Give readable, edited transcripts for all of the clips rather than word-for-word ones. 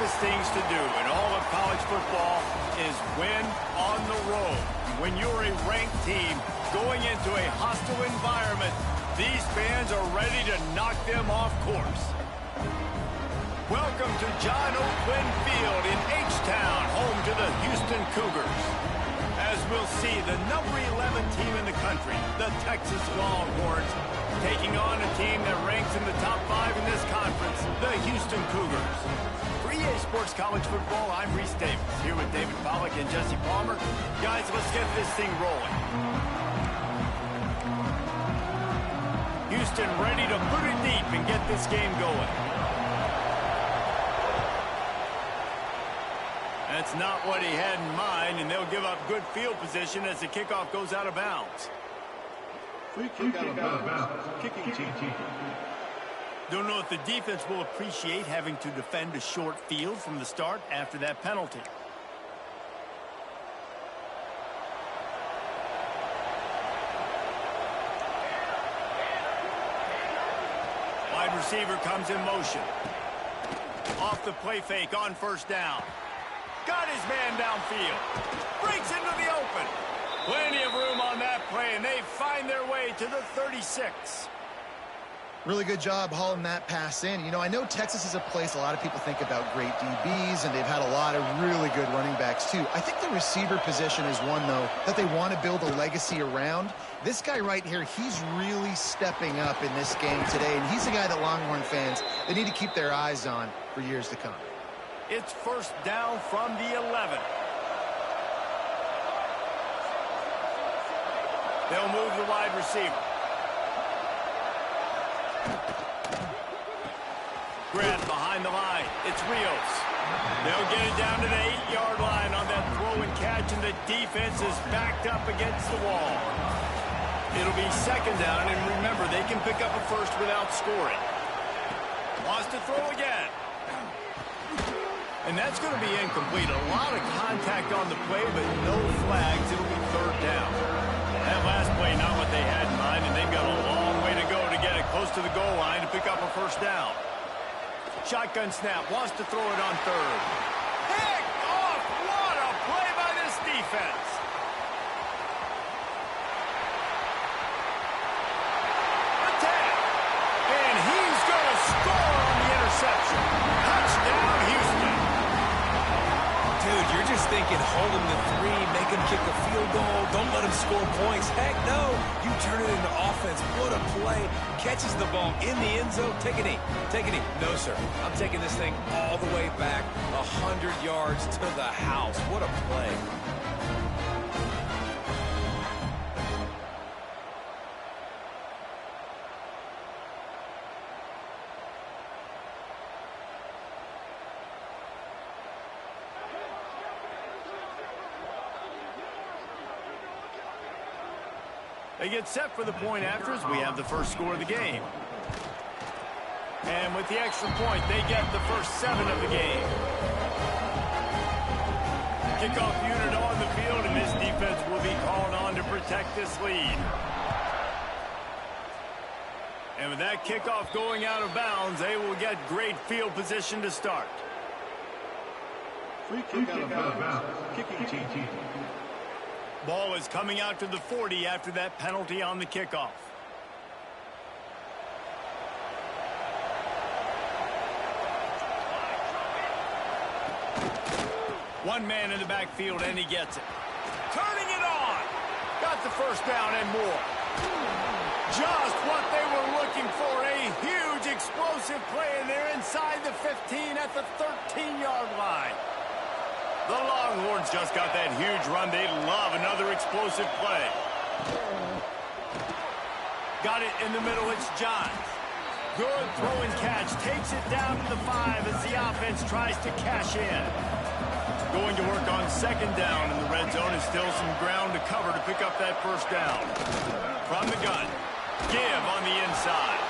toughest things to do in all of college football is win on the road. When you're a ranked team going into a hostile environment, these fans are ready to knock them off course. Welcome to John O. Quinn Field in H-Town, home to the Houston Cougars. As we'll see, the number 11 team in the country, the Texas Longhorns, taking on a team that ranks in the top 5 in this conference, the Houston Cougars. For EA Sports College Football, I'm Reese Davis, here with David Pollack and Jesse Palmer. Guys, let's get this thing rolling. Houston ready to put it deep and get this game going. That's not what he had in mind, and they'll give up good field position as the kickoff goes out of bounds. Free kick out of bounds. Kicking team. Don't know if the defense will appreciate having to defend a short field from the start after that penalty. Wide receiver comes in motion. Off the play fake on first down. Got his man downfield. Breaks into the open. Plenty of room on that play, and they find their way to the 36. Really good job hauling that pass in. You know, I know Texas is a place a lot of people think about great DBs, and they've had a lot of really good running backs, too. I think the receiver position is one, though, that they want to build a legacy around. This guy right here, he's really stepping up in this game today, and he's the guy that Longhorn fans, they need to keep their eyes on for years to come. It's first down from the 11. They'll move the wide receiver. Grant behind the line. It's Rios. They'll get it down to the 8-yard line on that throw and catch, and the defense is backed up against the wall. It'll be second down, and remember, they can pick up a first without scoring. Wants to throw again. And that's going to be incomplete. A lot of contact on the play, but no flags. It'll be third down. That last play, not what they had in mind, and they've got a long way to go to get it close to the goal line to pick up a first down. Shotgun snap, wants to throw it on third. Pick off! What a play by this defense! Attack! And he's going to score on the interception. Touchdown, Houston! Dude, you're just thinking, hold him to 3, make him kick a field goal, don't let him score points. Heck no, you turn it into offense. What a play. Catches the ball in the end zone. Take a knee. Take a knee. No, sir. I'm taking this thing all the way back 100 yards to the house. What a play. They get set for the point after as we have the first score of the game. And with the extra point, they get the first 7 of the game. Kickoff unit on the field, and this defense will be called on to protect this lead. And with that kickoff going out of bounds, they will get great field position to start. Free kick out of bounds. Kicking team. Ball is coming out to the 40 after that penalty on the kickoff. One man in the backfield, and he gets it. Turning it on. Got the first down and more. Just what they were looking for. A huge explosive play, and they're inside the 15 at the 13-yard line. The Longhorns just got that huge run. They love another explosive play. Got it in the middle. It's Johns. Good throw and catch. Takes it down to the 5 as the offense tries to cash in. Going to work on second down in the red zone. Is still some ground to cover to pick up that first down. From the gun. Give on the inside.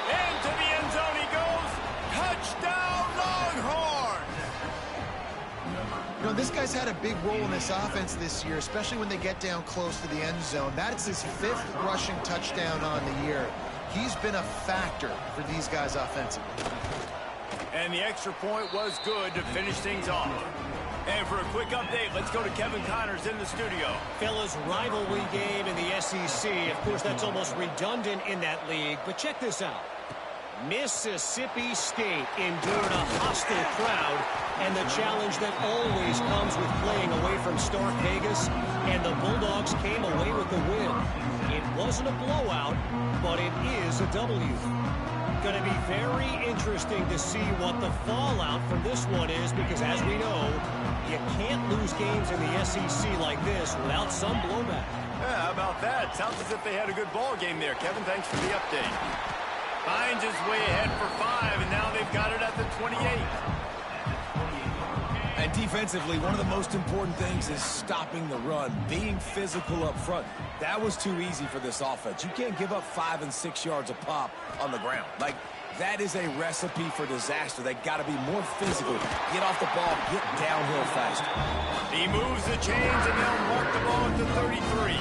Into the end zone he goes. Touchdown, Longhorns! You know, this guy's had a big role in this offense this year, especially when they get down close to the end zone. That's his 5th rushing touchdown on the year. He's been a factor for these guys offensively. And the extra point was good to finish things off. And for a quick update, let's go to Kevin Connors in the studio. Fellas, rivalry game in the SEC. Of course, that's almost redundant in that league. But check this out. Mississippi State endured a hostile crowd and the challenge that always comes with playing away from Stark Vegas, and the Bulldogs came away with the win. It wasn't a blowout, but it is a W. Going to be very interesting to see what the fallout from this one is, because as we know, you can't lose games in the SEC like this without some blowback. Yeah, how about that? Sounds as if they had a good ball game there. Kevin, thanks for the update. Finds his way ahead for 5, and now they've got it at the 28. And defensively, one of the most important things is stopping the run, being physical up front. That was too easy for this offense. You can't give up 5 and 6 yards a pop on the ground. Like, that is a recipe for disaster. They got to be more physical. Get off the ball, get downhill faster. He moves the chains, and they'll mark the ball at the 33.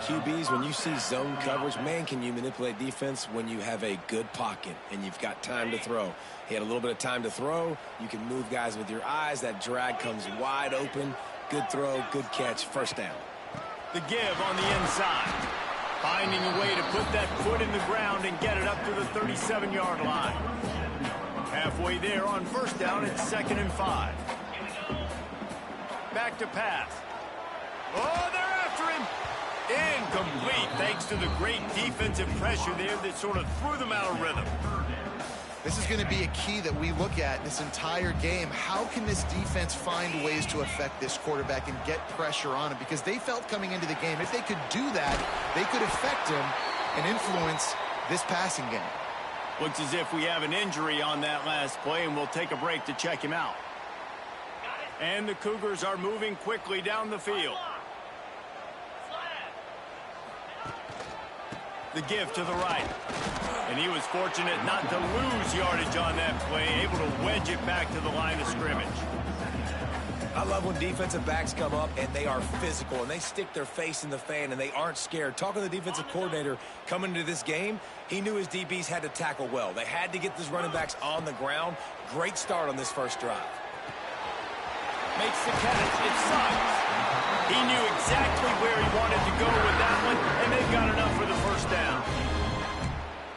QBs, when you see zone coverage, man, can you manipulate defense when you have a good pocket and you've got time to throw. He had a little bit of time to throw. You can move guys with your eyes. That drag comes wide open. Good throw, good catch, first down. The give on the inside. Finding a way to put that foot in the ground and get it up to the 37-yard line. Halfway there on first down, it's 2nd and 5. Back to pass. Oh, they're after him. Incomplete, thanks to the great defensive pressure there that sort of threw them out of rhythm. This is going to be a key that we look at this entire game. How can this defense find ways to affect this quarterback and get pressure on him? Because they felt coming into the game, if they could do that, they could affect him and influence this passing game. Looks as if we have an injury on that last play, and we'll take a break to check him out. And the Cougars are moving quickly down the field. The give to the right. And he was fortunate not to lose yardage on that play, able to wedge it back to the line of scrimmage. I love when defensive backs come up and they are physical and they stick their face in the fan and they aren't scared. Talking to the defensive coordinator coming into this game, he knew his DBs had to tackle well. They had to get these running backs on the ground. Great start on this first drive. Makes the catch. It's Suggs. He knew exactly where he wanted to go with that one, and they've got enough for the first down.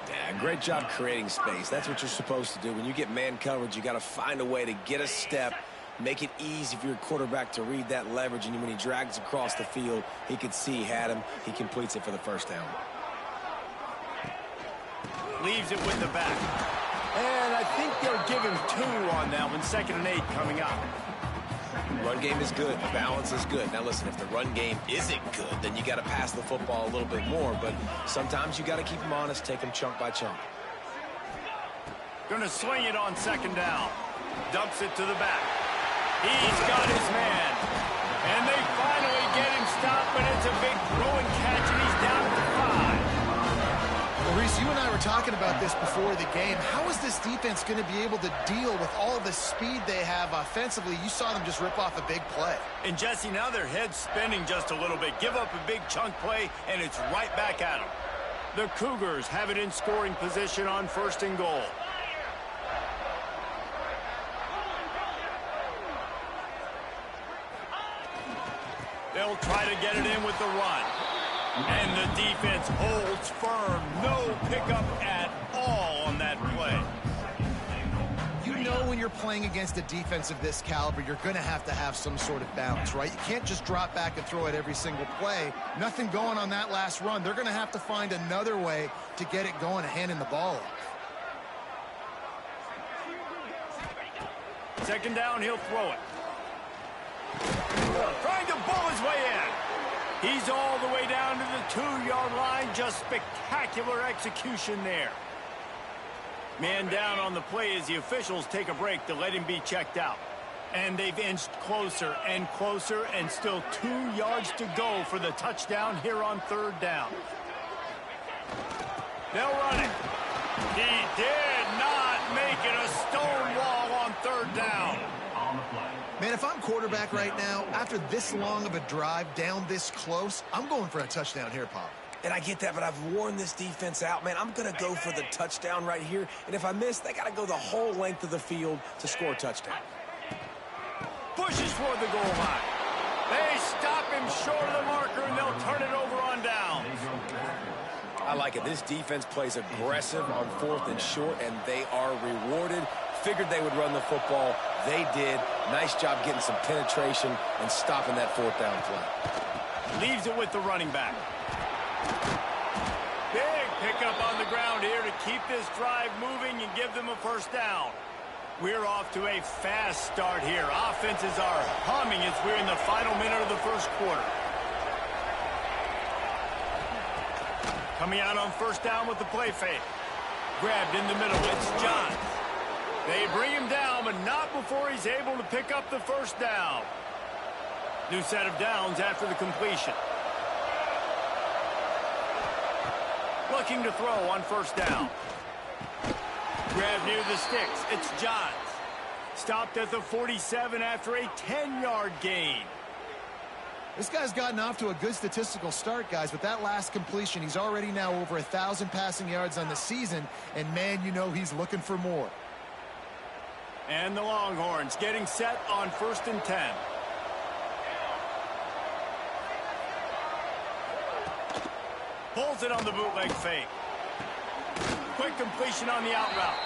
Yeah, great job creating space. That's what you're supposed to do. When you get man coverage, you got to find a way to get a step, make it easy for your quarterback to read that leverage, and when he drags across the field, he could see he had him. He completes it for the first down. Leaves it with the back. And I think they'll give him 2 on that one. 2nd and 8 coming up. Run game is good. Balance is good. Now, listen, if the run game isn't good, then you got to pass the football a little bit more. But sometimes you got to keep them honest, take them chunk by chunk. Going to swing it on 2nd down. Dumps it to the back. He's got his man. And they finally get him stopped, but it's a big throwing catch, and he's down at the 5. Well, Reese, you and I were talking about this before the game. How is this defense going to be able to deal with all the speed they have offensively? You saw them just rip off a big play. And, Jesse, now their head's spinning just a little bit. Give up a big chunk play, and it's right back at them. The Cougars have it in scoring position on 1st and goal. They'll try to get it in with the run. And the defense holds firm. No pickup at all on that play. You know when you're playing against a defense of this caliber, you're going to have some sort of balance, right? You can't just drop back and throw it every single play. Nothing going on that last run. They're going to have to find another way to get it going and handing the ball off. 2nd down, he'll throw it. Trying to bull his way in. He's all the way down to the 2-yard line. Just spectacular execution there. Man down on the play as the officials take a break to let him be checked out. And they've inched closer and closer, and still 2 yards to go for the touchdown here on 3rd down. They'll run it. He did not make it a stone wall on 3rd down. Man, if I'm quarterback right now, after this long of a drive down this close, I'm going for a touchdown here, Pop. And I get that, but I've worn this defense out, man. I'm going to go for the touchdown right here. And if I miss, they got to go the whole length of the field to score a touchdown. Pushes for the goal line. They stop him short of the marker, and they'll turn it over on downs. I like it. This defense plays aggressive on 4th and short, and they are rewarded. Figured they would run the football. They did. Nice job getting some penetration and stopping that 4th down play. Leaves it with the running back. Big pickup on the ground here to keep this drive moving and give them a first down. We're off to a fast start here. Offenses are humming as we're in the final minute of the first quarter. Coming out on first down with the play fake. Grabbed in the middle. It's Johns. They bring him down, but not before he's able to pick up the first down. New set of downs after the completion. Looking to throw on first down. Grab near the sticks. It's Johns. Stopped at the 47 after a 10-yard gain. This guy's gotten off to a good statistical start, guys. With that last completion, he's already now over 1,000 passing yards on the season. And, man, you know he's looking for more. And the Longhorns getting set on 1st and 10. Pulls it on the bootleg fake. Quick completion on the out route.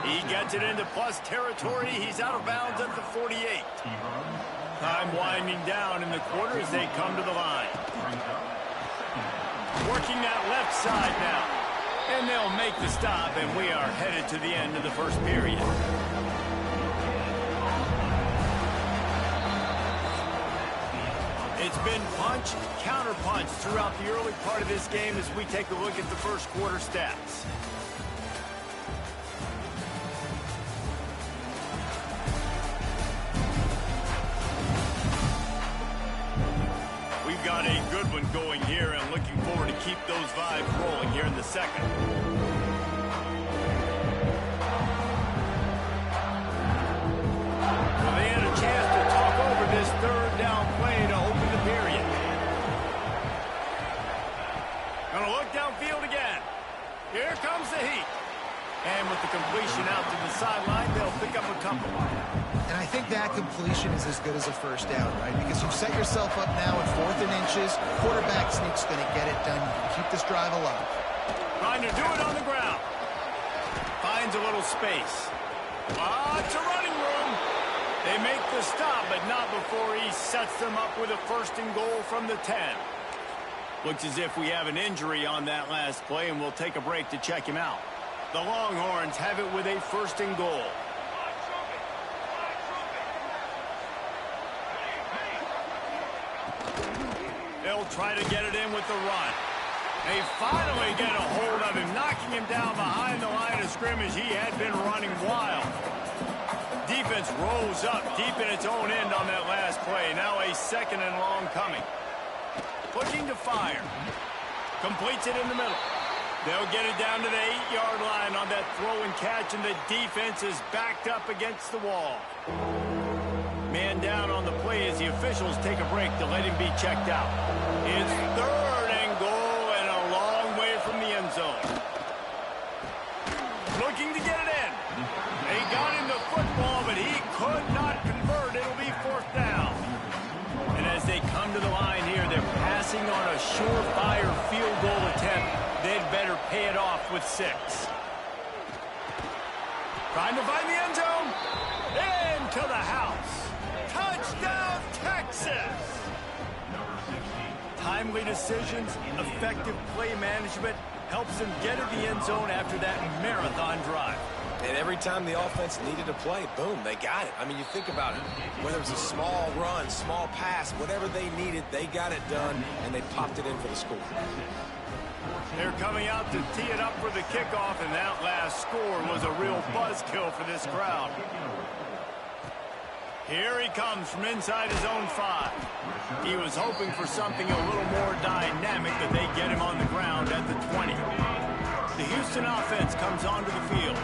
He gets it into plus territory. He's out of bounds at the 48. Time winding down in the quarter as they come to the line. Working that left side now. And they'll make the stop, and we are headed to the end of the first period. It's been punch, counter-punch throughout the early part of this game as we take a look at the first quarter stats. We've got a good one going here and looking forward to keep those vibes rolling here in the second. Well, they had a chance to talk over this third down play to open the period. Gonna look downfield again. Here comes the heat. And with the completion out to the sideline, they'll pick up a couple. And I think that completion is as good as a first down, right? Because you've set yourself up now at 4th and inches. Quarterback sneak's going to get it done. You can keep this drive alive. Trying to do it on the ground. Finds a little space. Lots of running room. They make the stop, but not before he sets them up with a 1st and goal from the 10. Looks as if we have an injury on that last play, and we'll take a break to check him out. The Longhorns have it with a 1st and goal. They'll try to get it in with the run. They finally get a hold of him, knocking him down behind the line of scrimmage. He had been running wild. Defense rose up deep in its own end on that last play. Now a 2nd and long coming. Looking to fire. Completes it in the middle. They'll get it down to the 8-yard line on that throw and catch, and the defense is backed up against the wall. Man down on the play as the officials take a break to let him be checked out. It's 3rd and goal and a long way from the end zone. Looking to get it in. They got him the football, but he could not convert. It'll be 4th down. And as they come to the line here, they're passing on a surefire field goal attempt. They'd better pay it off with 6. Trying to find the end zone. Into the house. Touchdown, Texas! Timely decisions, effective play management helps them get to the end zone after that marathon drive. And every time the offense needed to play, boom, they got it. I mean, you think about it. Whether it was a small run, small pass, whatever they needed, they got it done, and they popped it in for the score. They're coming out to tee it up for the kickoff, and that last score was a real buzzkill for this crowd. Here he comes from inside his own 5. He was hoping for something a little more dynamic, but they get him on the ground at the 20. The Houston offense comes onto the field.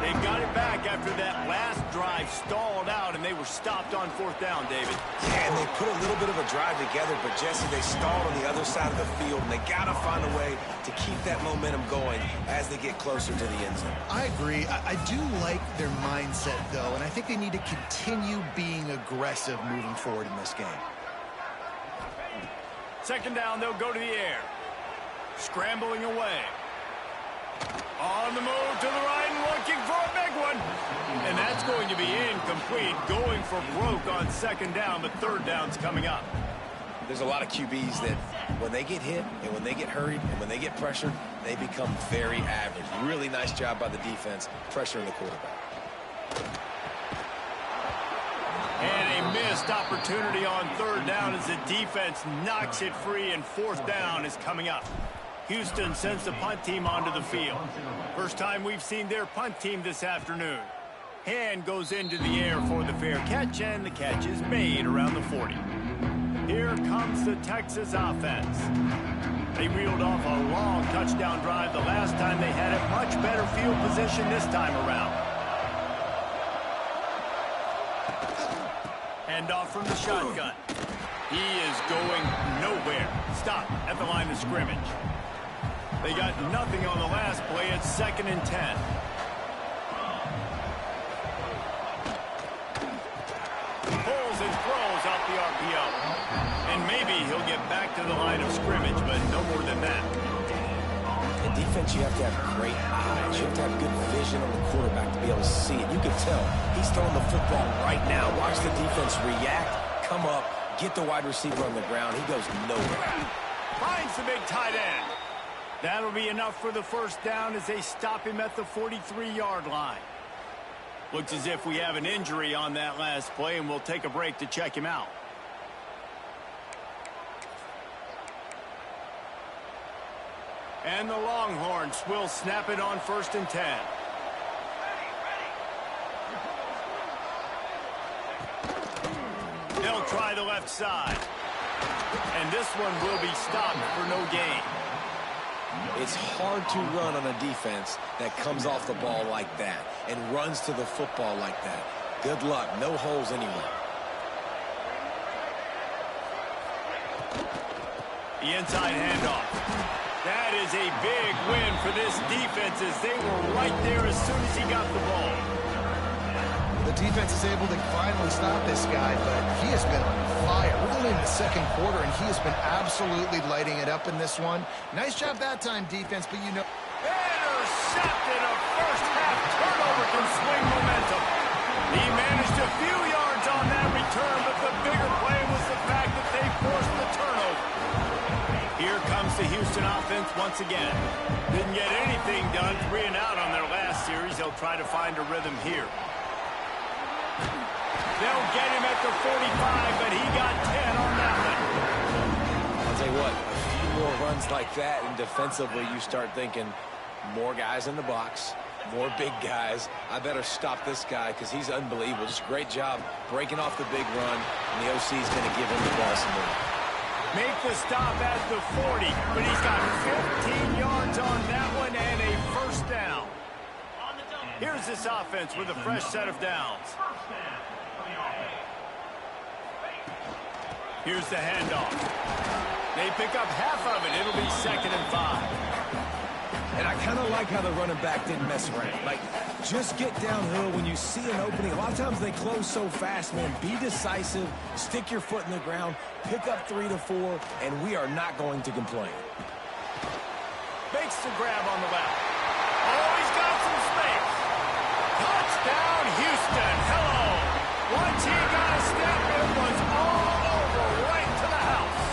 They got it back after that last drive stalled out, and they were stopped on 4th down, David. Yeah, and they put a little bit of a drive together, but, Jesse, they stalled on the other side of the field, and they got to find a way to keep that momentum going as they get closer to the end zone. I agree. I do like their mindset, though, and I think they need to continue being aggressive moving forward in this game. 2nd down, they'll go to the air. Scrambling away. On the move to the right and looking for a big one. And that's going to be incomplete. Going for broke on 2nd down, but 3rd down's coming up. There's a lot of QBs that when they get hit and when they get hurried and when they get pressured, they become very average. Really nice job by the defense pressuring the quarterback. And a missed opportunity on 3rd down as the defense knocks it free, and 4th down is coming up. Houston sends the punt team onto the field. First time we've seen their punt team this afternoon. Hand goes into the air for the fair catch, and the catch is made around the 40. Here comes the Texas offense. They reeled off a long touchdown drive the last time they had it. Much better field position this time around. Hand off from the shotgun. He is going nowhere. Stop at the line of scrimmage. They got nothing on the last play. It's 2nd and 10. Pulls and throws out the RPO. And maybe he'll get back to the line of scrimmage, but no more than that. In defense, you have to have great eyes. You have to have good vision on the quarterback to be able to see it. You can tell he's throwing the football right now. Watch the defense react, come up, get the wide receiver on the ground. He goes nowhere. Finds the big tight end. That'll be enough for the 1st down as they stop him at the 43-yard line. Looks as if we have an injury on that last play, and we'll take a break to check him out. And the Longhorns will snap it on 1st and 10. They'll try the left side. And this one will be stopped for no gain. It's hard to run on a defense that comes off the ball like that and runs to the football like that. Good luck. No holes anywhere. The inside handoff. That is a big win for this defense as they were right there as soon as he got the ball. The defense is able to finally stop this guy, but he has been on fire really in the 2nd quarter, and he has been absolutely lighting it up in this one. Nice job that time, defense, but you know. Intercepted. A first-half turnover can swing momentum. He managed a few yards on that return, but the bigger play was the fact that they forced the turnover. Here comes the Houston offense once again. Didn't get anything done, 3 and out on their last series. They'll try to find a rhythm here. They'll get him at the 45, but he got 10 on that one. I'll tell you what, a few more runs like that, and defensively you start thinking more guys in the box, more big guys. I better stop this guy because he's unbelievable. Just a great job breaking off the big run, and the OC is going to give him the ball some more. Make the stop at the 40, but he's got 15 yards on that one and a 1st down. Here's this offense with a fresh set of downs. Here's the handoff. They pick up half of it. It'll be 2nd and 5. And I kind of like how the running back didn't mess around. Like, just get downhill when you see an opening. A lot of times they close so fast, man. Be decisive. Stick your foot in the ground. Pick up 3 to 4, and we are not going to complain. Makes the grab on the left. Oh, he's got some space. Touchdown, Houston. Hello. Once he got a step, it was all over right to the house.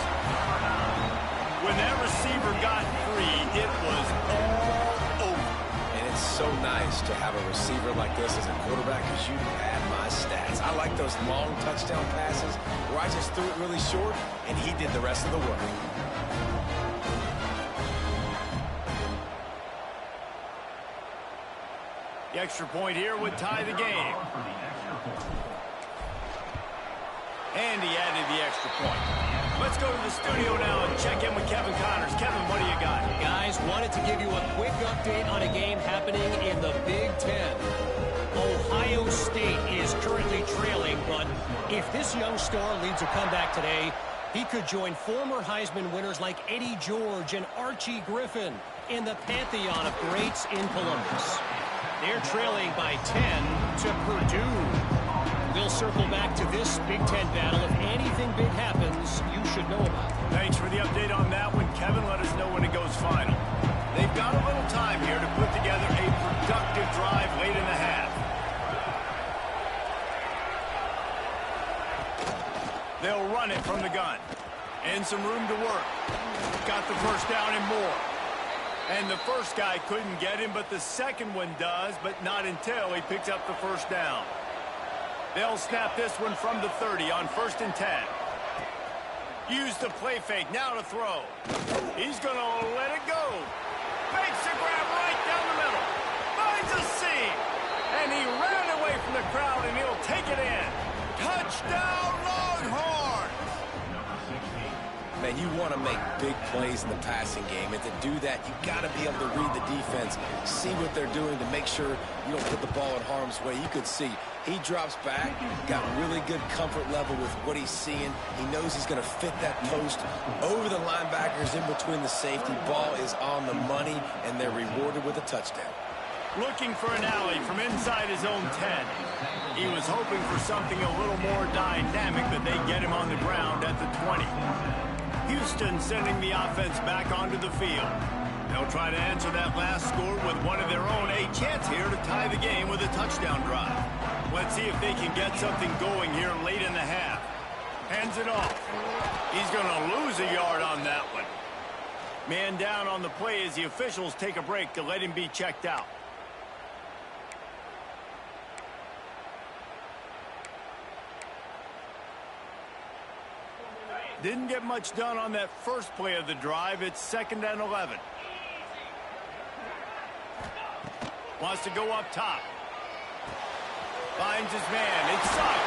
When that receiver got free, it was all over. And it's so nice to have a receiver like this as a quarterback because you had my stats. I like those long touchdown passes where I just threw it really short, and he did the rest of the work. The extra point here would tie the game. And he added the extra point. Let's go to the studio now and check in with Kevin Connors. Kevin, what do you got? Guys, wanted to give you a quick update on a game happening in the Big Ten. Ohio State is currently trailing, but if this young star leads a comeback today, he could join former Heisman winners like Eddie George and Archie Griffin in the pantheon of greats in Columbus. They're trailing by 10 to Purdue. We'll circle back to this Big Ten battle. If anything big happens, you should know about it. Thanks for the update on that one, Kevin. Let us know when it goes final. They've got a little time here to put together a productive drive late in the half. They'll run it from the gun. And some room to work. Got the first down and more. And the first guy couldn't get him, but the second one does, but not until he picks up the first down. They'll snap this one from the 30 on 1st and 10. Use the play fake, now to throw. He's going to let it go. Makes a grab right down the middle. Finds a seam. And he ran away from the crowd, and he'll take it in. Touchdown, Longhorns! Man, you want to make big plays in the passing game, and to do that, you got to be able to read the defense, see what they're doing to make sure you don't put the ball in harm's way. You could see he drops back, got really good comfort level with what he's seeing. He knows he's going to fit that post over the linebackers in between the safety. Ball is on the money, and they're rewarded with a touchdown. Looking for an alley from inside his own 10. He was hoping for something a little more dynamic, but they get him on the ground at the 20. Houston sending the offense back onto the field. They'll try to answer that last score with one of their own. A chance here to tie the game with a touchdown drive. Let's see if they can get something going here late in the half. Hands it off. He's going to lose a yard on that one. Man down on the play as the officials take a break to let him be checked out. Didn't get much done on that first play of the drive. It's 2nd and 11. Wants to go up top. Finds his man. Inside.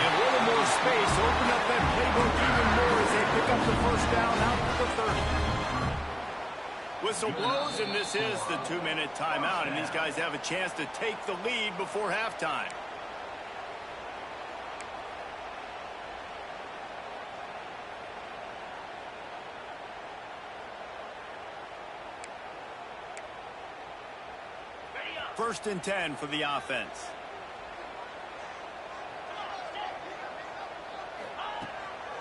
And a little more space. Open up that playbook even more as they pick up the first down out to the 30. Whistle blows, and this is the 2-minute timeout. And these guys have a chance to take the lead before halftime. First and 10 for the offense.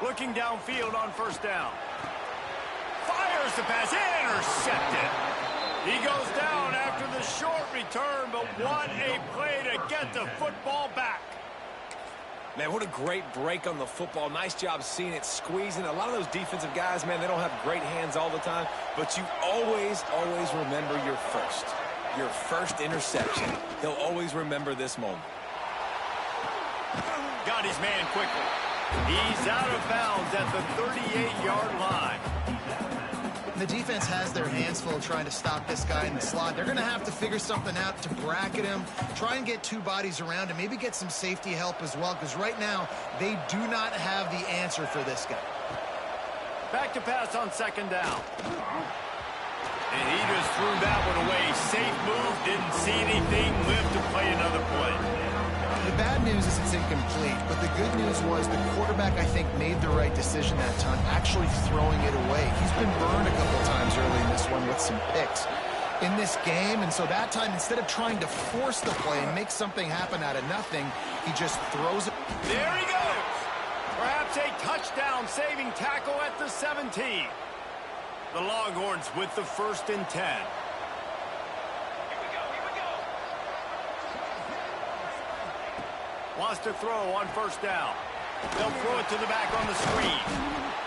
Looking downfield on first down. Fires the pass. Intercepted. He goes down after the short return, but what a play to get the football back. Man, what a great break on the football. Nice job seeing it, squeezing. A lot of those defensive guys, man, they don't have great hands all the time, but you always remember your first interception. He'll always remember this moment. Got his man quickly. He's out of bounds at the 38-yard line. The defense has their hands full trying to stop this guy in the slot. They're going to have to figure something out to bracket him, try and get two bodies around him, maybe get some safety help as well, because right now they do not have the answer for this guy. Back to pass on 2nd down. And he just threw that one away. Safe move, didn't see anything, lived to play another play. The bad news is it's incomplete, but the good news was the quarterback, I think, made the right decision that time, actually throwing it away. He's been burned a couple times early in this one with some picks in this game, and so that time, instead of trying to force the play and make something happen out of nothing, he just throws it. There he goes. Perhaps a touchdown-saving tackle at the 17. The Longhorns with the 1st and 10. Wants to throw on first down. They'll throw it to the back on the screen.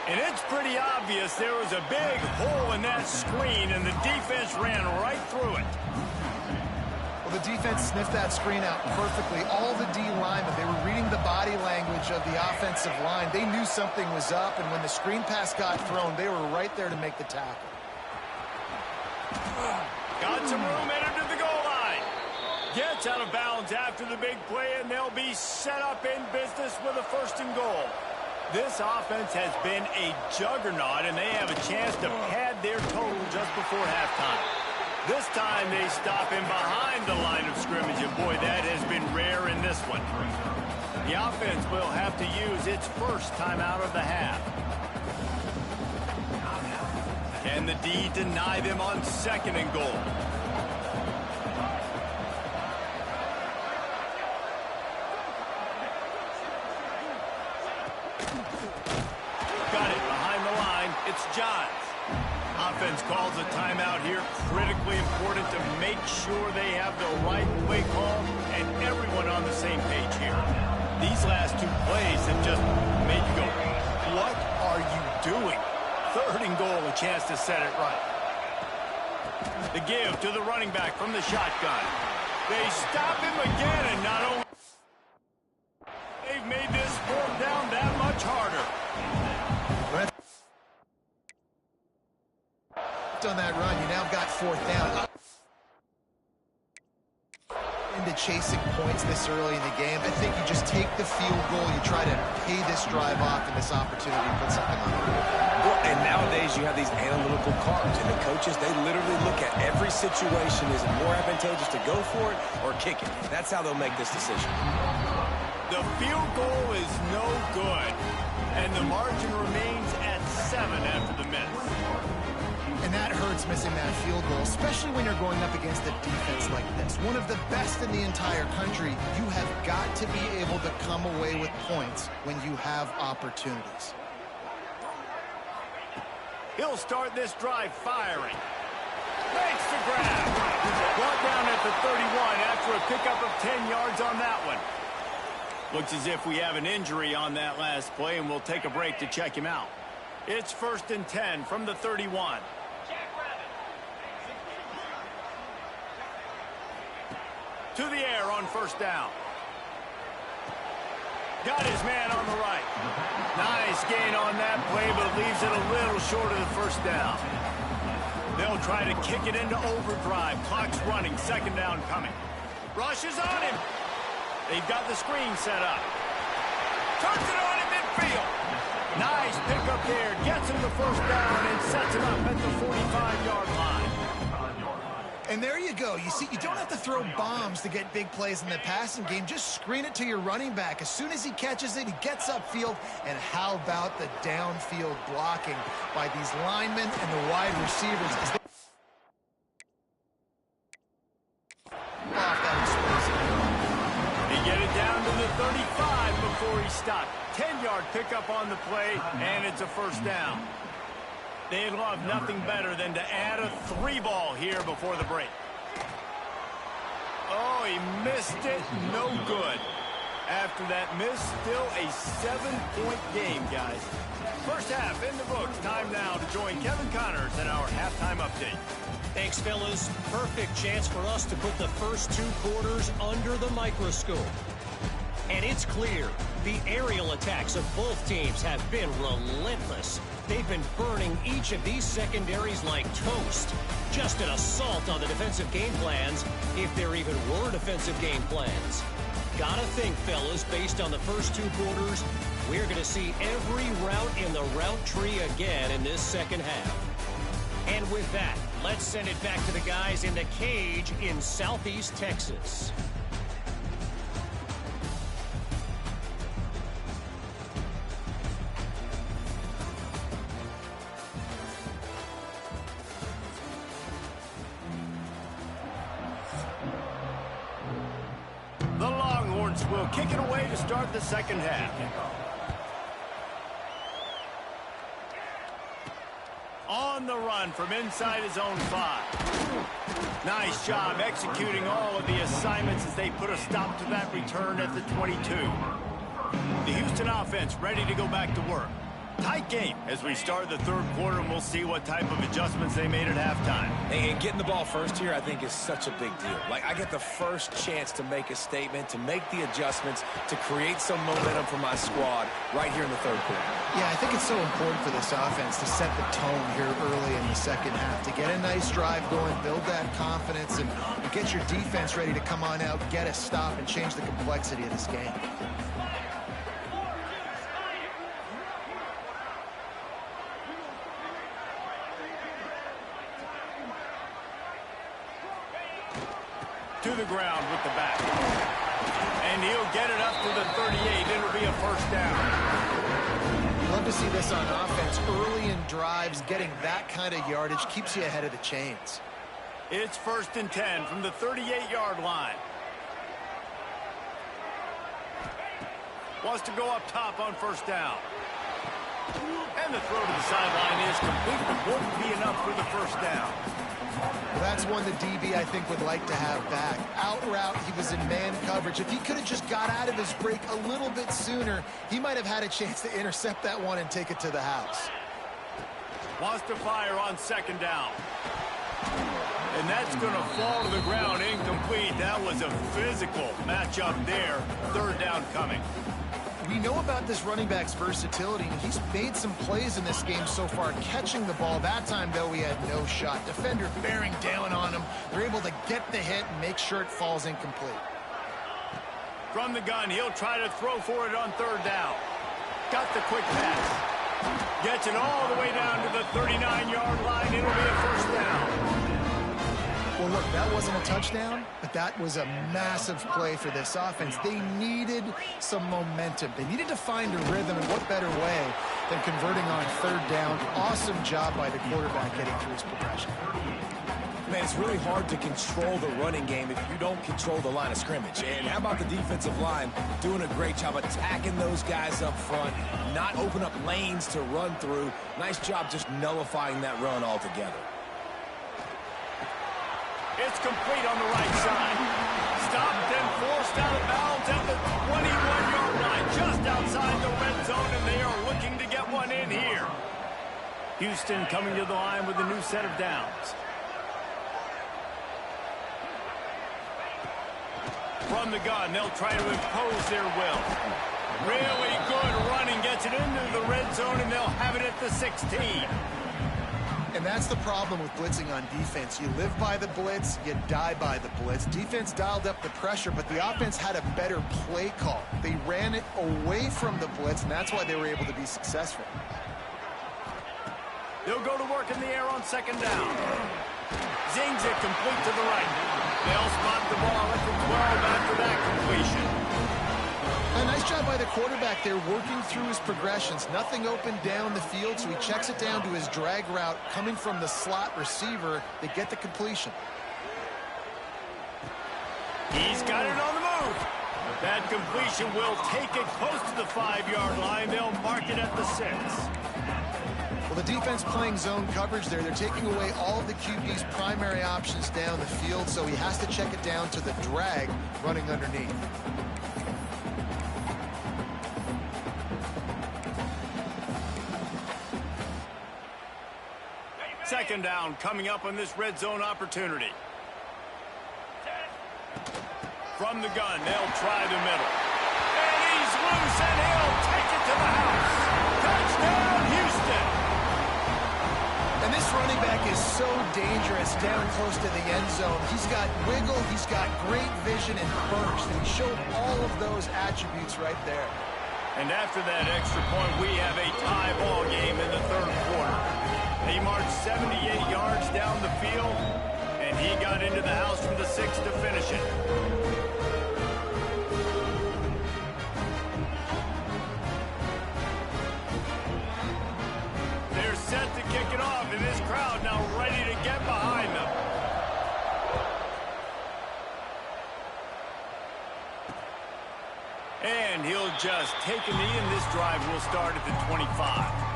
And it's pretty obvious there was a big hole in that screen, and the defense ran right through it. Well, the defense sniffed that screen out perfectly. All the D linemen, they were reading the body language of the offensive line. They knew something was up, and when the screen pass got thrown, they were right there to make the tackle. Got some room, entered to the goal line. Gets out of bounds after the big play, and they'll be set up in business with a 1st and goal. This offense has been a juggernaut, and they have a chance to pad their total just before halftime. This time they stop him behind the line of scrimmage, and boy, that has been rare in this one. The offense will have to use its first timeout of the half. Can the D deny them on 2nd and goal? Got it behind the line. It's Johns. Offense calls a timeout here. Critically important to make sure they have the right play call and everyone on the same page here. These last 2 plays have just made you go, what are you doing? 3rd and goal, a chance to set it right. The give to the running back from the shotgun. They stop him again, and not only they've made this 4th down that much harder. On that run, you now got 4th down. Into chasing points this early in the game, I think you just take the field goal, you try to pay this drive off and this opportunity to put something on the board. Well, and nowadays you have these analytical cards, and the coaches, they literally look at every situation. Is it more advantageous to go for it or kick it? That's how they'll make this decision. The field goal is no good, and the margin remains at 7 after the miss. And that hurts, missing that field goal, especially when you're going up against a defense like this. One of the best in the entire country. You have got to be able to come away with points when you have opportunities. He'll start this drive firing. Makes the grab. Brought down at the 31 after a pickup of 10 yards on that one. Looks as if we have an injury on that last play, and we'll take a break to check him out. It's 1st and 10 from the 31. To the air on 1st down. Got his man on the right. Nice gain on that play, but leaves it a little short of the 1st down. They'll try to kick it into overdrive. Clock's running. 2nd down coming. Rushes on him. They've got the screen set up. Turns it on in midfield. Nice pickup there. Gets him the 1st down and sets him up at the 45-yard line. And there you go. You see, you don't have to throw bombs to get big plays in the passing game. Just screen it to your running back. As soon as he catches it, he gets upfield. And how about the downfield blocking by these linemen and the wide receivers as they off that explosive. They get it down to the 35 before he stopped. 10-yard pickup on the play, and it's a 1st down. They'd love nothing better than to add a 3-ball here before the break. Oh, he missed it. No good. After that miss, still a 7-point game, guys. First half in the books. Time now to join Kevin Connors in our halftime update. Thanks, fellas. Perfect chance for us to put the first 2 quarters under the microscope. And it's clear, the aerial attacks of both teams have been relentless. They've been burning each of these secondaries like toast. Just an assault on the defensive game plans, if there even were defensive game plans. Gotta think, fellas, based on the first 2 quarters, we're going to see every route in the route tree again in this 2nd half. And with that, let's send it back to the guys in the cage in Southeast Texas. The Longhorns will kick it away to start the 2nd half. On the run from inside his own 5. Nice job executing all of the assignments as they put a stop to that return at the 22. The Houston offense ready to go back to work. Tight game as we start the 3rd quarter, and we'll see what type of adjustments they made at halftime. And getting the ball first here, I think, is such a big deal. Like, I get the first chance to make a statement, to make the adjustments, to create some momentum for my squad right here in the 3rd quarter. Yeah, I think it's so important for this offense to set the tone here early in the 2nd half, to get a nice drive going, build that confidence, and get your defense ready to come on out, get a stop, and change the complexity of this game. To the ground with the back. And he'll get it up to the 38. It'll be a first down. You love to see this on offense. Early in drives, getting that kind of yardage keeps you ahead of the chains. It's 1st and 10 from the 38-yard line. Wants to go up top on first down. And the throw to the sideline is complete, but won't be enough for the first down. Well, that's one the DB, I think, would like to have back. Out route, he was in man coverage. If he could have just got out of his break a little bit sooner, he might have had a chance to intercept that one and take it to the house. Wants to fire on 2nd down. And that's going to fall to the ground incomplete. That was a physical matchup there. 3rd down coming. We know about this running back's versatility, and he's made some plays in this game so far, catching the ball. That time, though, he had no shot. Defender bearing down on him. They're able to get the hit and make sure it falls incomplete. From the gun, he'll try to throw for it on 3rd down. Got the quick pass. Gets it all the way down to the 39-yard line. It'll be a first down. Well, look, that wasn't a touchdown, but that was a massive play for this offense. They needed some momentum. They needed to find a rhythm, and what better way than converting on 3rd down. Awesome job by the quarterback getting through his progression. Man, it's really hard to control the running game if you don't control the line of scrimmage. And how about the defensive line doing a great job attacking those guys up front, not open up lanes to run through. Nice job just nullifying that run altogether. It's complete on the right side. Stopped and forced out of bounds at the 21-yard line, just outside the red zone, and they are looking to get one in here. Houston coming to the line with a new set of downs. From the gun, they'll try to impose their will. Really good running, gets it into the red zone, and they'll have it at the 16. And that's the problem with blitzing on defense. You live by the blitz, you die by the blitz. Defense dialed up the pressure, but the offense had a better play call. They ran it away from the blitz, and that's why they were able to be successful. They'll go to work in the air on 2nd down. Zings it complete to the right. They'll spot the ball at the 12 after that completion. A nice job by the quarterback there, working through his progressions. Nothing open down the field, so he checks it down to his drag route coming from the slot receiver. They get the completion. He's got it on the move. That completion will take it close to the 5-yard line. They'll mark it at the 6. Well, the defense playing zone coverage there. They're taking away all of the QB's primary options down the field, so he has to check it down to the drag running underneath. 2nd down coming up on this red zone opportunity. From the gun, they'll try the middle. And he's loose, and he'll take it to the house. Touchdown, Houston! And this running back is so dangerous down close to the end zone. He's got wiggle, he's got great vision and burst, and he showed all of those attributes right there. And after that extra point, we have a tie ball game in the 3rd quarter. He marched 78 yards down the field, and he got into the house from the 6 to finish it. They're set to kick it off, and this crowd now ready to get behind them. And he'll just take a knee, and this drive will start at the 25.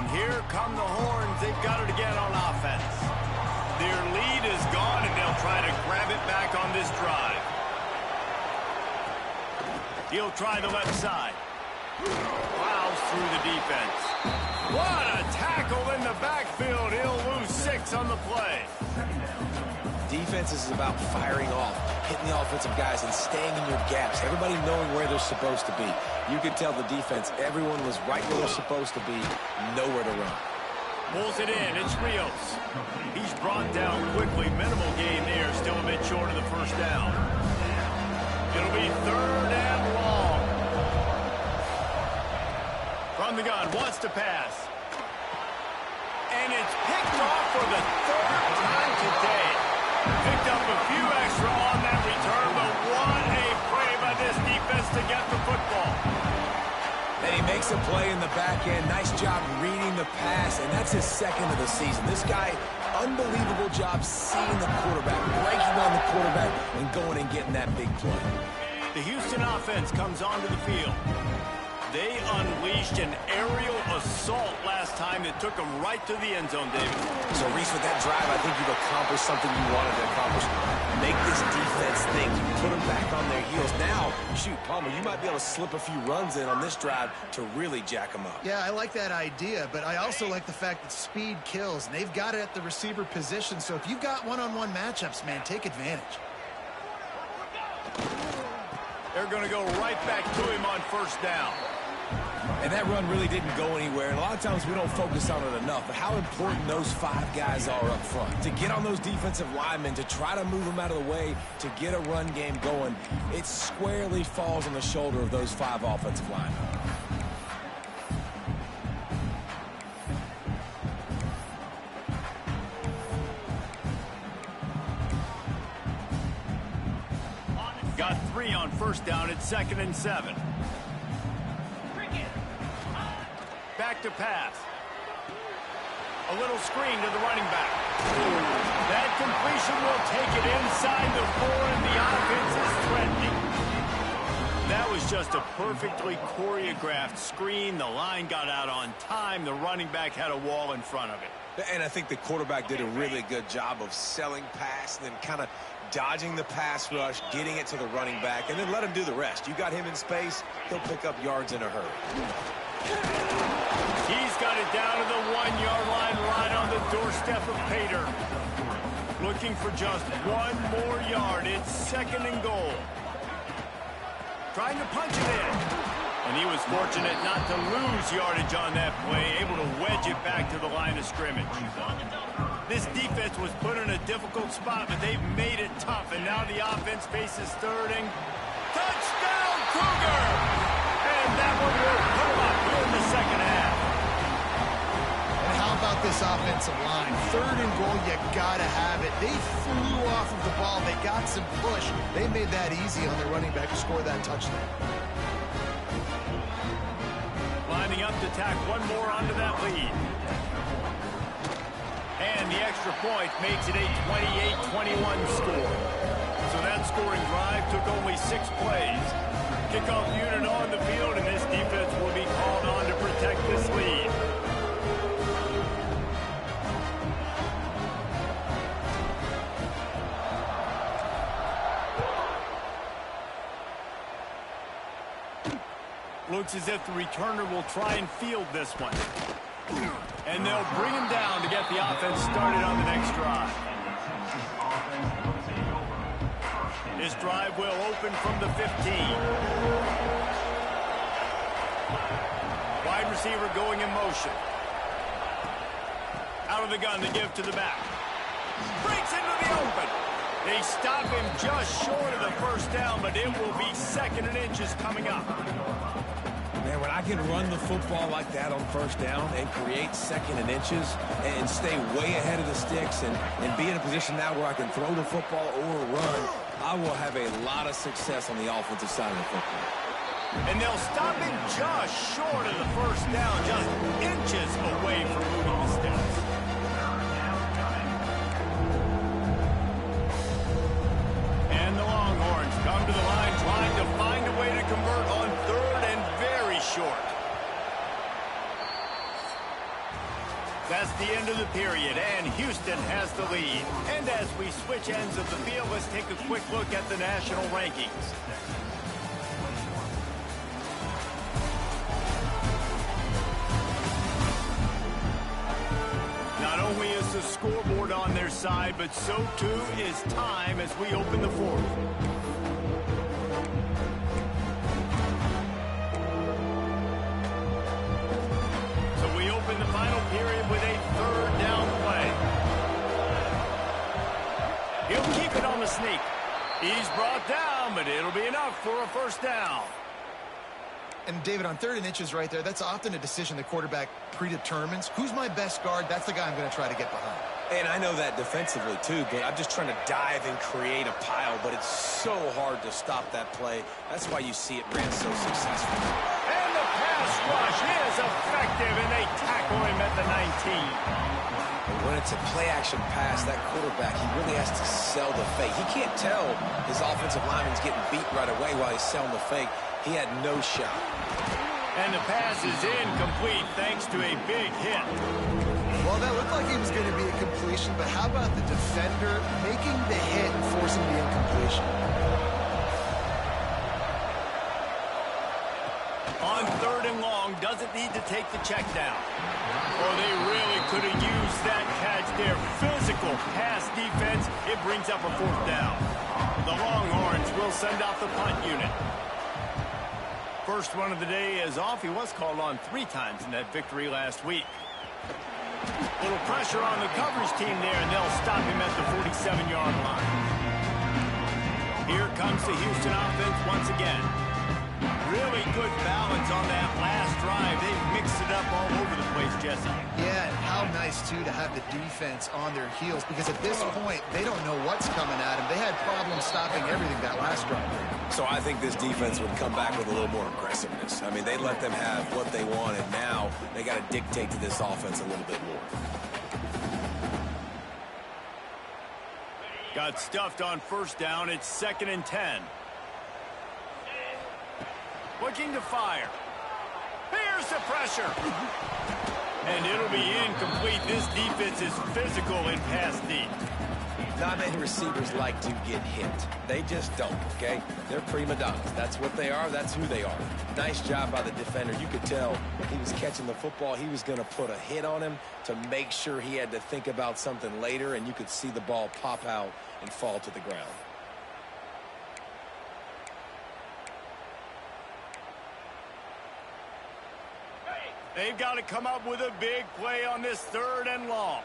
Here come the horns. They've got it again on offense. Their lead is gone, and they'll try to grab it back on this drive. He'll try the left side. Plows through the defense. What a tackle in the backfield. He'll lose 6 on the play. Defense is about firing off, hitting the offensive guys and staying in your gaps. Everybody knowing where they're supposed to be. You could tell the defense, everyone was right where they're supposed to be, nowhere to run. Pulls it in. It's Rios. He's brought down quickly. Minimal gain there. Still a bit short of the first down. It'll be 3rd and long. From the gun. Wants to pass. And it's picked off for the 3rd time today. Picked up a few Makes a play in the back end. Nice job reading the pass, and that's his second of the season. This guy, unbelievable job seeing the quarterback, breaking on the quarterback, and going and getting that big play. The Houston offense comes onto the field. They unleashed an aerial assault last time that took them right to the end zone, David. So, Reese, with that drive, I think you've accomplished something you wanted to accomplish. Make this defense think. Put them back on their heels. Now, shoot, Palmer, you might be able to slip a few runs in on this drive to really jack them up. Yeah, I like that idea, but I also like the fact that speed kills, and they've got it at the receiver position. So if you've got one-on-one matchups, man, take advantage. They're going to go right back to him on first down. And that run really didn't go anywhere. And a lot of times we don't focus on it enough. But how important those 5 guys are up front. To get on those defensive linemen, to try to move them out of the way, to get a run game going, it squarely falls on the shoulder of those 5 offensive linemen. Got 3 on first down at 2nd and 7. Back to pass. A little screen to the running back. That completion will take it inside the 4, and the offense is threatening. That was just a perfectly choreographed screen. The line got out on time. The running back had a wall in front of it. And I think the quarterback did a really good job of selling pass and then kind of dodging the pass rush, getting it to the running back, and then let him do the rest. You got him in space, he'll pick up yards in a hurry. He's got it down to the 1-yard line, right on the doorstep of Pater. Looking for just 1 more yard. It's 2nd and goal. Trying to punch it in. And he was fortunate not to lose yardage on that play, able to wedge it back to the line of scrimmage. This defense was put in a difficult spot, but they've made it tough. And now the offense faces 3rd and touchdown, Cougar! And that one will put them up here in the second half. And how about this offensive line? 3rd and goal, you got to have it. They flew off of the ball. They got some push. They made that easy on their running back to score that touchdown. Lining up to tack 1 more onto that lead. And the extra point makes it a 28-21 score. So that scoring drive took only 6 plays. Kickoff unit on the field, and this defense will be called on to protect this lead. Looks as if the returner will try and field this one. And they'll bring him down to get the offense started on the next drive. This drive will open from the 15. Wide receiver going in motion. Out of the gun to give to the back. Breaks into the open. They stop him just short of the first down, but it will be 2nd and inches coming up. Man, when I can run the football like that on first down and create 2nd and inches and stay way ahead of the sticks and be in a position now where I can throw the football or run, I will have a lot of success on the offensive side of the football. And they'll stop him just short of the first down, just inches away from moving the sticks. And the Longhorns come to the line trying to find a way to convert on 3rd and very short. That's the end of the period, and Houston has the lead. And as we switch ends of the field, let's take a quick look at the national rankings. Not only is the scoreboard on their side, but so too is time as we open the 4th. So we open the final period with a 3rd down play. He'll keep it on the sneak. He's brought down, but it'll be enough for a first down. And, David, on 3rd and inches right there, that's often a decision the quarterback predetermines. Who's my best guard? That's the guy I'm going to try to get behind. And I know that defensively, too, but I'm just trying to dive and create a pile, but it's so hard to stop that play. That's why you see it ran so successful. And the pass pass rush is effective, and they tackle him at the 19. When it's a play-action pass, that quarterback, he really has to sell the fake. He can't tell his offensive lineman's getting beat right away while he's selling the fake. He had no shot. And the pass is incomplete thanks to a big hit. Well, that looked like it was going to be a completion, but how about the defender making the hit and forcing the incompletion? On 3rd and long, doesn't need to take the check down. Oh, they really could have used that catch there. Physical pass defense. It brings up a 4th down. The Longhorns will send out the punt unit. First one of the day is off. He was called on 3 times in that victory last week. Little pressure on the coverage team there, and they'll stop him at the 47-yard line. Here comes the Houston offense once again. Really good balance on that last drive. They've mixed it up all over the place, Jesse. Yeah, and how nice, too, to have the defense on their heels, because at this point, they don't know what's coming at them. They had problems stopping everything that last drive. So I think this defense would come back with a little more aggressiveness. I mean, they let them have what they want, and now they got to dictate to this offense a little bit more. Got stuffed on 1st down. It's 2nd and 10. Looking to fire. Here's the pressure. And it'll be incomplete. This defense is physical in pass deep. Not many receivers like to get hit. They just don't, okay? They're prima donnas. That's what they are. That's who they are. Nice job by the defender. You could tell he was catching the football. He was going to put a hit on him to make sure he had to think about something later, and you could see the ball pop out and fall to the ground. They've got to come up with a big play on this 3rd and long.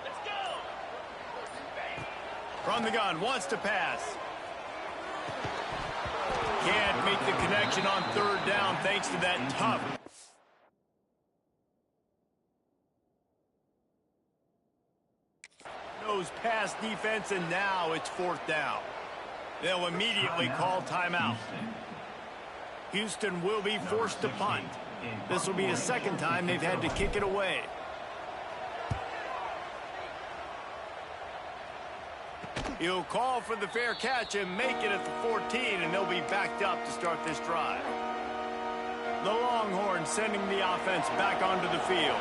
Let's go. From the gun, wants to pass. Can't make the connection on 3rd down thanks to that tough. Nose pass defense, and now it's 4th down. They'll immediately call timeout. Houston will be forced to punt. This will be the 2nd time they've had to kick it away. He'll call for the fair catch and make it at the 14, and they'll be backed up to start this drive. The Longhorns sending the offense back onto the field.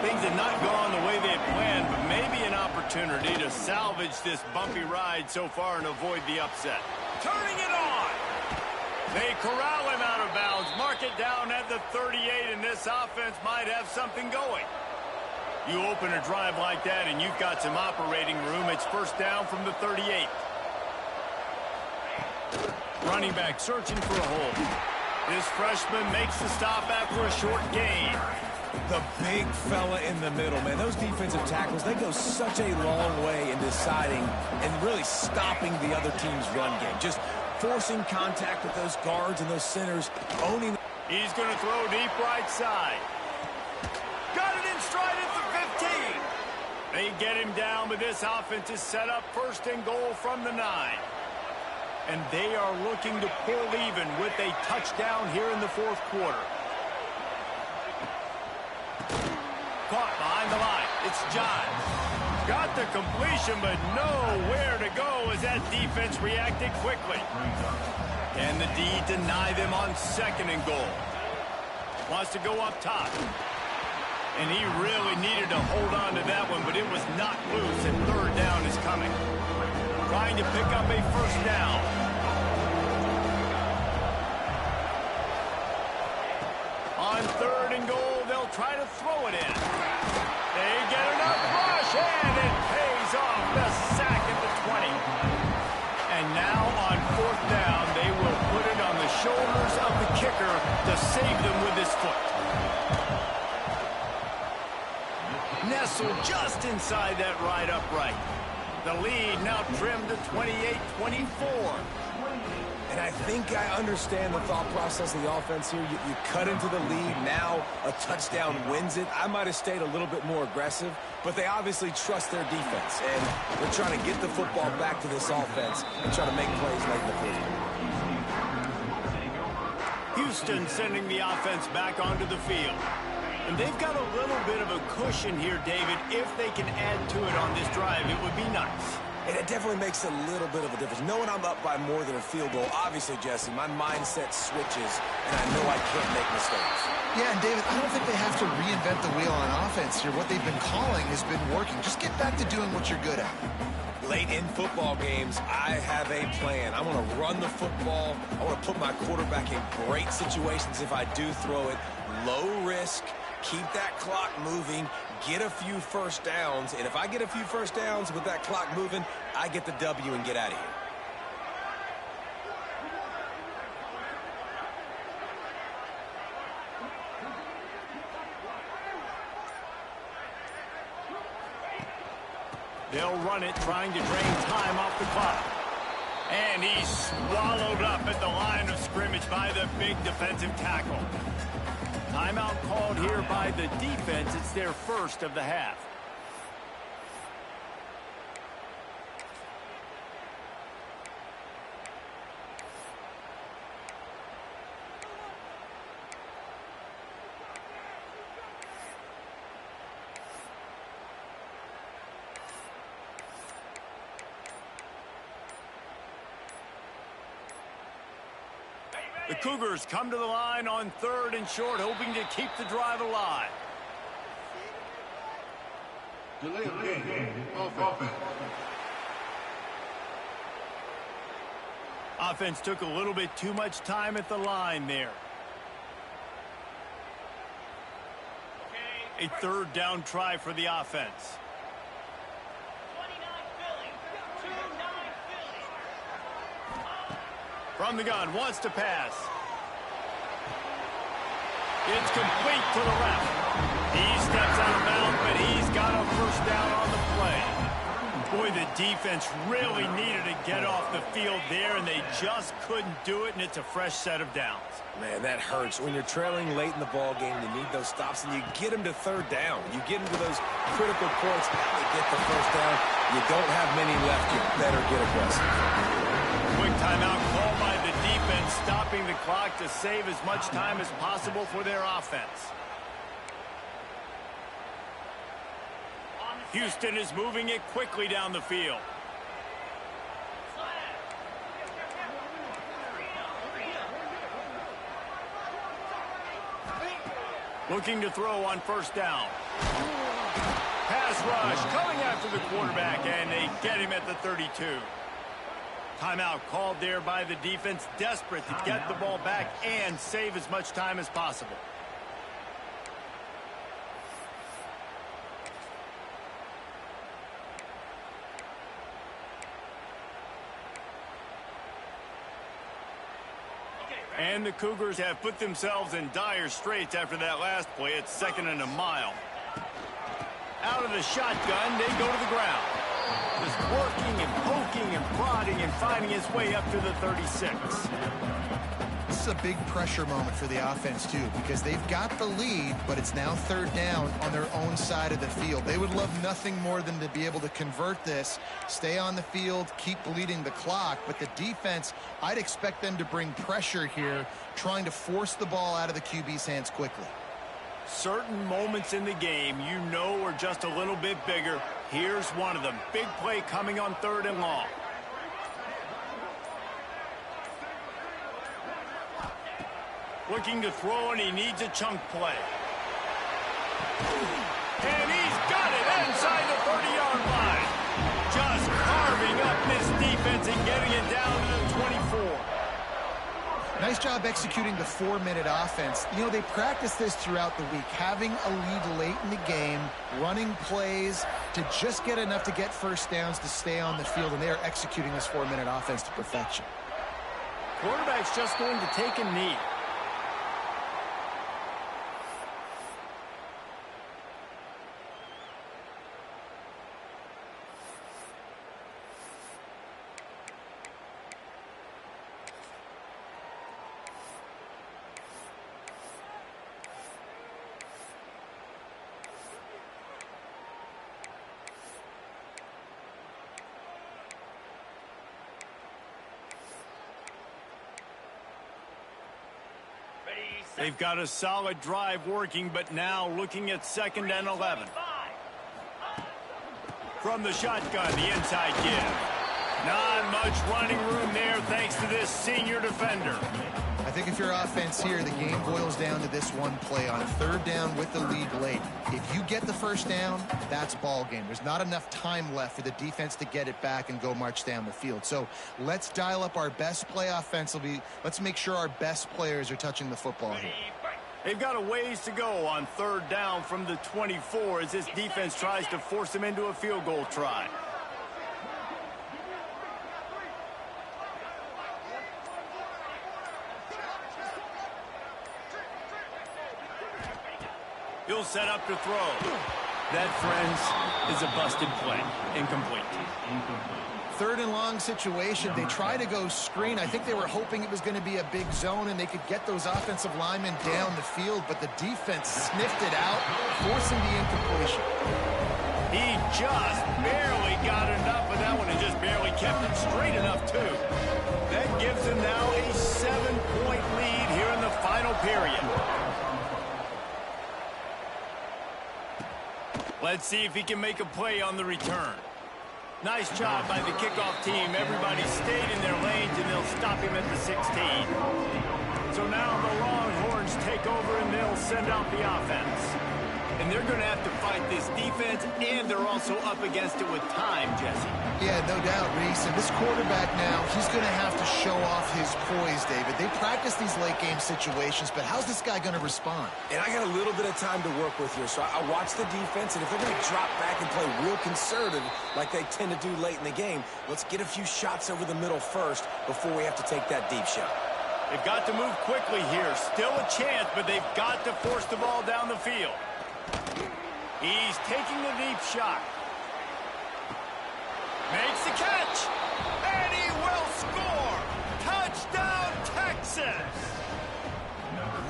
Things have not gone the way they had planned, but maybe an opportunity to salvage this bumpy ride so far and avoid the upset. Turning it on! They corral him out of bounds, mark it down at the 38, and this offense might have something going. You open a drive like that, and you've got some operating room. It's 1st down from the 38. Running back searching for a hole. This freshman makes the stop after a short gain. The big fella in the middle, man. Those defensive tackles, they go such a long way in deciding and really stopping the other team's run game. Just forcing contact with those guards and those centers, owning. He's going to throw deep right side. Got it in stride at the 15. They get him down, but this offense is set up 1st and goal from the 9. And they are looking to pull even with a touchdown here in the 4th quarter. Caught behind the line. It's Johns. Got the completion, but nowhere to go as that defense reacted quickly. Can the D deny them on 2nd and goal? Wants to go up top. And he really needed to hold on to that one, but it was not loose, and 3rd down is coming. Trying to pick up a 1st down. On 3rd and goal, they'll try to throw it in. They get enough rush, and it pays off. The sack at the 20. And now on 4th down, they will put it on the shoulders of the kicker to save them with his foot. Nestled just inside that right upright. The lead now trimmed to 28-24. And I think I understand the thought process of the offense here. You cut into the lead. Now a touchdown wins it. I might have stayed a little bit more aggressive, but they obviously trust their defense. And they're trying to get the football back to this offense and try to make plays late in the field. Houston sending the offense back onto the field. And they've got a little bit of a cushion here, David. If they can add to it on this drive, it would be nice. And it definitely makes a little bit of a difference. Knowing I'm up by more than a field goal, obviously, Jesse, my mindset switches, and I know I can't make mistakes. Yeah, and David, I don't think they have to reinvent the wheel on offense here. What they've been calling has been working. Just get back to doing what you're good at. Late in football games, I have a plan. I want to run the football. I want to put my quarterback in great situations if I do throw it. Low risk, keep that clock moving, get a few first downs. And if I get a few first downs with that clock moving, I get the W and get out of here. They'll run it, trying to drain time off the clock. And he's swallowed up at the line of scrimmage by the big defensive tackle. Timeout called here by the defense. It's their first of the half. The Cougars come to the line on 3rd and short, hoping to keep the drive alive. Delay of game. Offense. Offense took a little bit too much time at the line there. A 3rd down try for the offense. From the gun, wants to pass. It's complete to the left. He steps out of bounds, but he's got a first down on the play. Boy, the defense really needed to get off the field there, and they just couldn't do it, and it's a fresh set of downs. Man, that hurts. When you're trailing late in the ball game, you need those stops, and you get them to 3rd down. You get them to those critical points, you get the first down. You don't have many left. You better get aggressive. Quick timeout called by the defense, stopping the clock to save as much time as possible for their offense. Houston is moving it quickly down the field. Looking to throw on 1st down. Pass rush coming after the quarterback, and they get him at the 32. Timeout called there by the defense, desperate to get the ball back and save as much time as possible. And the Cougars have put themselves in dire straits after that last play. It's 2nd and a mile. Out of the shotgun, they go to the ground. Just working and poking and prodding and finding his way up to the 36. This is a big pressure moment for the offense, too, because they've got the lead, but it's now 3rd down on their own side of the field. They would love nothing more than to be able to convert this, stay on the field, keep bleeding the clock. But the defense, I'd expect them to bring pressure here, trying to force the ball out of the QB's hands quickly. Certain moments in the game you know are just a little bit bigger. Here's one of them. Big play coming on 3rd and long. Looking to throw, and he needs a chunk play. And he's got it inside the 30-yard line. Just carving up this defense and getting it down to the 24. Nice job executing the 4-minute offense. You know, they practice this throughout the week, having a lead late in the game, running plays to just get enough to get first downs to stay on the field, and they are executing this 4-minute offense to perfection. Quarterback's just going to take a knee. They've got a solid drive working, but now looking at 2nd and 11. From the shotgun, the inside give. Not much running room there thanks to this senior defender. I think if you're offense here, the game boils down to this one play on 3rd down with the lead late. If you get the 1st down, that's ball game. There's not enough time left for the defense to get it back and go march down the field. So let's dial up our best play offensively. Let's make sure our best players are touching the football here. They've got a ways to go on 3rd down from the 24 as this defense tries to force them into a field goal try. He'll set up to throw. That, friends, is a busted play. Incomplete. 3rd and long situation. They try to go screen. I think they were hoping it was going to be a big zone and they could get those offensive linemen down the field, but the defense sniffed it out, forcing the incompletion. He just barely got enough of that one and just barely kept it straight enough, too. That gives them now a 7-point lead here in the final period. Let's see if he can make a play on the return. Nice job by the kickoff team. Everybody stayed in their lanes, and they'll stop him at the 16. So now the Longhorns take over, and they'll send out the offense. And they're going to have to fight this defense, and they're also up against it with time, Jesse. Yeah, no doubt, Reese. And this quarterback now, he's going to have to show off his poise, David. They practice these late-game situations, but how's this guy going to respond? And I got a little bit of time to work with here, so I watch the defense, and if they're going to drop back and play real conservative like they tend to do late in the game, let's get a few shots over the middle first before we have to take that deep shot. They've got to move quickly here. Still a chance, but they've got to force the ball down the field. He's taking the deep shot. Makes the catch. And he will score. Touchdown, Texas.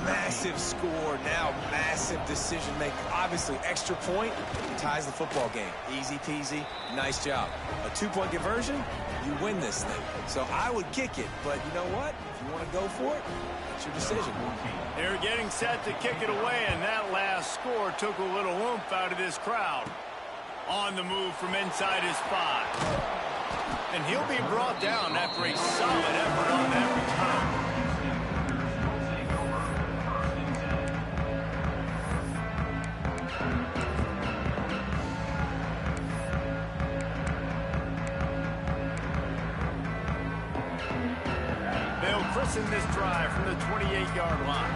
Massive score, now massive decision making. Obviously, extra point ties the football game. Easy peasy, nice job. A 2-point conversion, you win this thing. So I would kick it, but you know what? If you want to go for it, it's your decision. They're getting set to kick it away, and that last score took a little oomph out of this crowd. On the move from inside his 5. And he'll be brought down after a solid effort on that return. In this drive from the 28-yard line.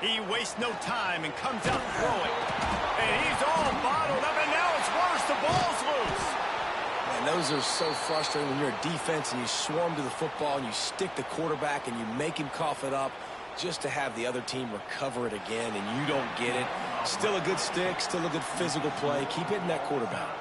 He wastes no time and comes out throwing. And he's all bottled up, and now it's worse. The ball's loose. And those are so frustrating when you're a defense and you swarm to the football and you stick the quarterback and you make him cough it up just to have the other team recover it again, and you don't get it. Still a good stick, still a good physical play. Keep hitting that quarterback.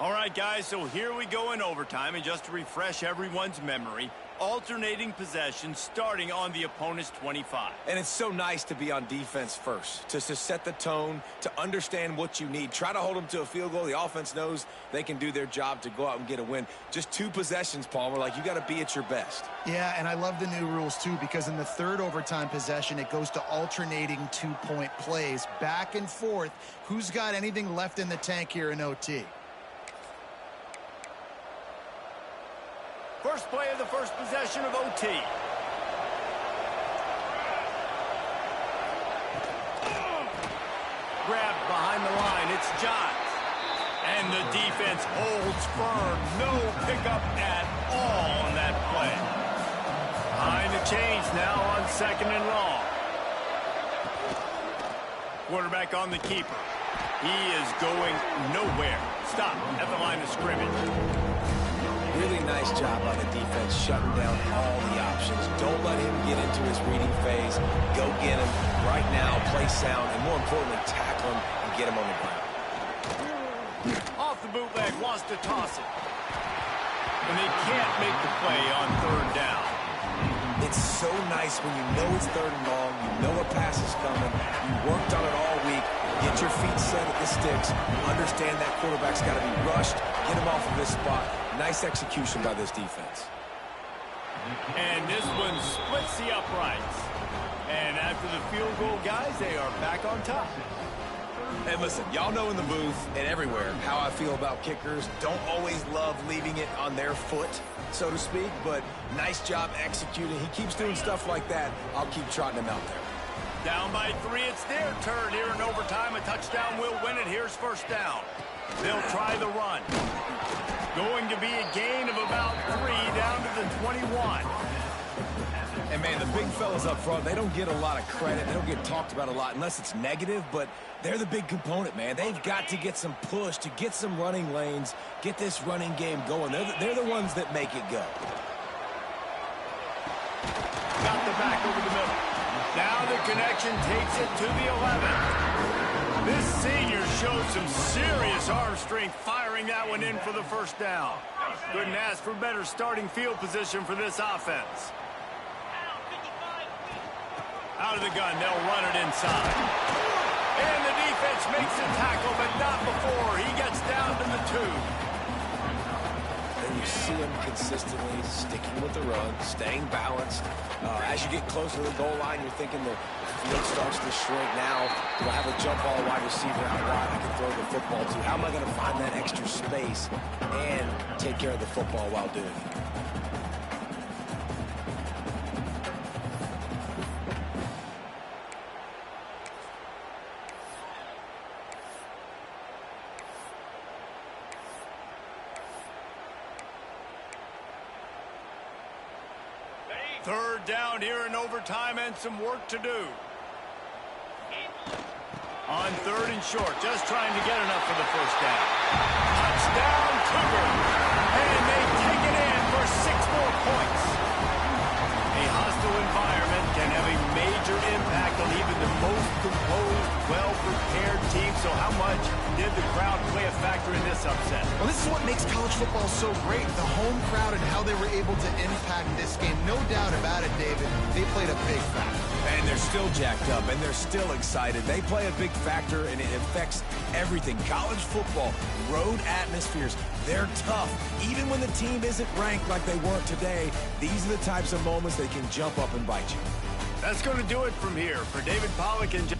All right, guys, so here we go in overtime, and just to refresh everyone's memory, alternating possession starting on the opponent's 25. And it's so nice to be on defense first, to set the tone, to understand what you need. Try to hold them to a field goal. The offense knows they can do their job to go out and get a win. Just 2 possessions, Palmer, like you got to be at your best. Yeah, and I love the new rules, too, because in the 3rd overtime possession, it goes to alternating 2-point plays, back and forth. Who's got anything left in the tank here in OT? First play of the first possession of OT. Grabbed behind the line. It's Johns. And the defense holds firm. No pickup at all on that play. Behind the chains now on 2nd and long. Quarterback on the keeper. He is going nowhere. Stop at the line of scrimmage. Really nice job by the defense shutting down all the options. Don't let him get into his reading phase. Go get him right now, play sound, and more importantly, tackle him and get him on the ground. Off the bootleg, wants to toss it. And they can't make the play on 3rd down. It It's so nice when you know it's 3rd and long, you know a pass is coming, you worked on it all week, get your feet set at the sticks, understand that quarterback's got to be rushed, get him off of his spot. Nice execution by this defense. And this one splits the uprights. And after the field goal, guys, they are back on top. And listen, y'all know in the booth and everywhere how I feel about kickers. Don't always love leaving it on their foot, so to speak, but nice job executing. He keeps doing stuff like that. I'll keep trotting him out there. Down by 3, it's their turn here in overtime. A touchdown will win it. Here's 1st down. They'll try the run. Going to be a gain of about 3 down to the 21. And, man, the big fellas up front, they don't get a lot of credit. They don't get talked about a lot unless it's negative, but they're the big component, man. They've got to get some push, to get some running lanes, get this running game going. They're the ones that make it go. Got the back over the middle. Now the connection takes it to the 11. This senior showed some serious arm strength firing that one in for the 1st down. Couldn't ask for better starting field position for this offense. Out of the gun, they'll run it inside. And the defense makes the tackle, but not before. He gets down to the 2. And you see him consistently sticking with the run, staying balanced. As you get closer to the goal line, you're thinking the field starts to shrink. Now, do I have a jump ball wide receiver out wide I can throw the football to? How am I going to find that extra space and take care of the football while doing it? Third down here in overtime and some work to do. On 3rd and short, just trying to get enough for the 1st down. Touchdown, Cougar. And they take it in for 6 more points. A hostile environment can have a major impact on even the most composed, well-prepared team. So how much did the crowd play a factor in this upset? Well, this is what makes college football so great, the home crowd and how they were able to impact this game. No doubt about it, David. They played a big factor. And they're still jacked up, and they're still excited. They play a big factor, and it affects everything. College football, road atmospheres, they're tough. Even when the team isn't ranked like they weren't today, these are the types of moments they can jump up and bite you. That's going to do it from here. For David Pollack and